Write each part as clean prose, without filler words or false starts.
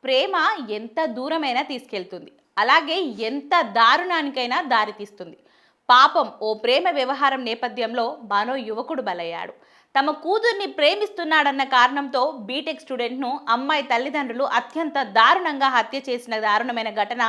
ప్రేమ ఎంత దూరమైనా తీసుకెళ్తుంది. అలాగే ఎంత దారుణానికైనా దారితీస్తుంది. పాపం ఓ ప్రేమ వ్యవహారం నేపథ్యంలో మరో యువకుడు బలయ్యాడు. తమ కూతుర్ని ప్రేమిస్తున్నాడన్న కారణంతో బీటెక్ స్టూడెంట్ను అమ్మాయి తల్లిదండ్రులు అత్యంత దారుణంగా హత్య చేసిన దారుణమైన ఘటన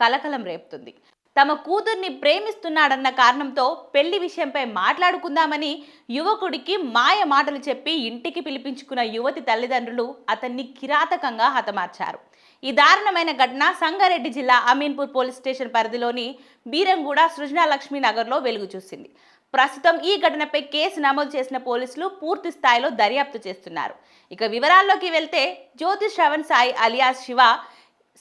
కలకలం రేపుతుంది. తమ కూతుర్ని ప్రేమిస్తున్నాడన్న కారణంతో పెళ్లి విషయంపై మాట్లాడుకుందామని యువకుడికి మాయ మాటలు చెప్పి ఇంటికి పిలిపించుకున్న యువతి తల్లిదండ్రులు అతన్ని కిరాతకంగా హతమార్చారు. ఈ దారుణమైన ఘటన సంగారెడ్డి జిల్లా అమీన్పూర్ పోలీస్ స్టేషన్ పరిధిలోని బీరంగూడ సృజనాలక్ష్మి నగర్లో వెలుగు చూసింది. ప్రస్తుతం ఈ ఘటనపై కేసు నమోదు చేసిన పోలీసులు పూర్తి స్థాయిలో దర్యాప్తు చేస్తున్నారు. ఇక వివరాల్లోకి వెళ్తే జ్యోతి శ్రవణ్ సాయి అలియాస్ శివ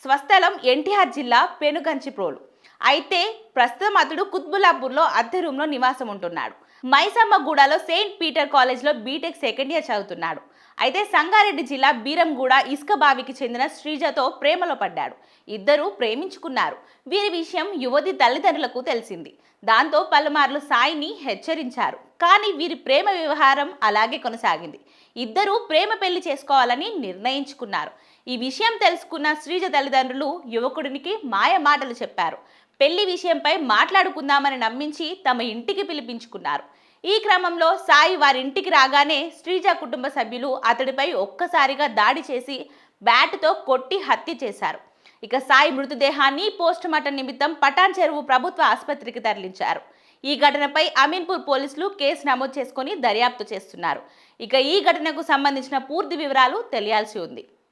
స్వస్థలం ఎన్టీఆర్ జిల్లా పెనుగంచిప్రోలు. అయితే ప్రస్తుతం అతడు కుత్బుల్లాపూర్లో అద్దె రూమ్లో నివాసం ఉంటున్నాడు. మైసమ్మగూడలో సెయింట్ పీటర్ కాలేజ్లో బీటెక్ సెకండ్ ఇయర్ చదువుతున్నాడు. అయితే సంగారెడ్డి జిల్లా బీరంగూడ ఇసుక బావికి చెందిన శ్రీజతో ప్రేమలో పడ్డాడు. ఇద్దరూ ప్రేమించుకున్నారు. వీరి విషయం యువతి తల్లిదండ్రులకు తెలిసింది. దాంతో పలుమార్లు సాయిని హెచ్చరించారు. కానీ వీరి ప్రేమ వ్యవహారం అలాగే కొనసాగింది. ఇద్దరూ ప్రేమ పెళ్లి చేసుకోవాలని నిర్ణయించుకున్నారు. ఈ విషయం తెలుసుకున్న శ్రీజ తల్లిదండ్రులు యువకుడికి మాయ మాటలు చెప్పారు. పెళ్లి విషయంపై మాట్లాడుకుందామని నమ్మించి తమ ఇంటికి పిలిపించుకున్నారు. ఈ క్రమంలో సాయి వారింటికి రాగానే శ్రీజ కుటుంబ సభ్యులు అతడిపై ఒక్కసారిగా దాడి చేసి బ్యాటుతో కొట్టి హత్య చేశారు. ఇక సాయి మృతదేహాన్ని పోస్టుమార్టం నిమిత్తం పటాన్ చెరువు ప్రభుత్వ ఆసుపత్రికి తరలించారు. ఈ ఘటనపై అమీన్పూర్ పోలీసులు కేసు నమోదు చేసుకుని దర్యాప్తు చేస్తున్నారు. ఇక ఈ ఘటనకు సంబంధించిన పూర్తి వివరాలు తెలియాల్సి ఉంది.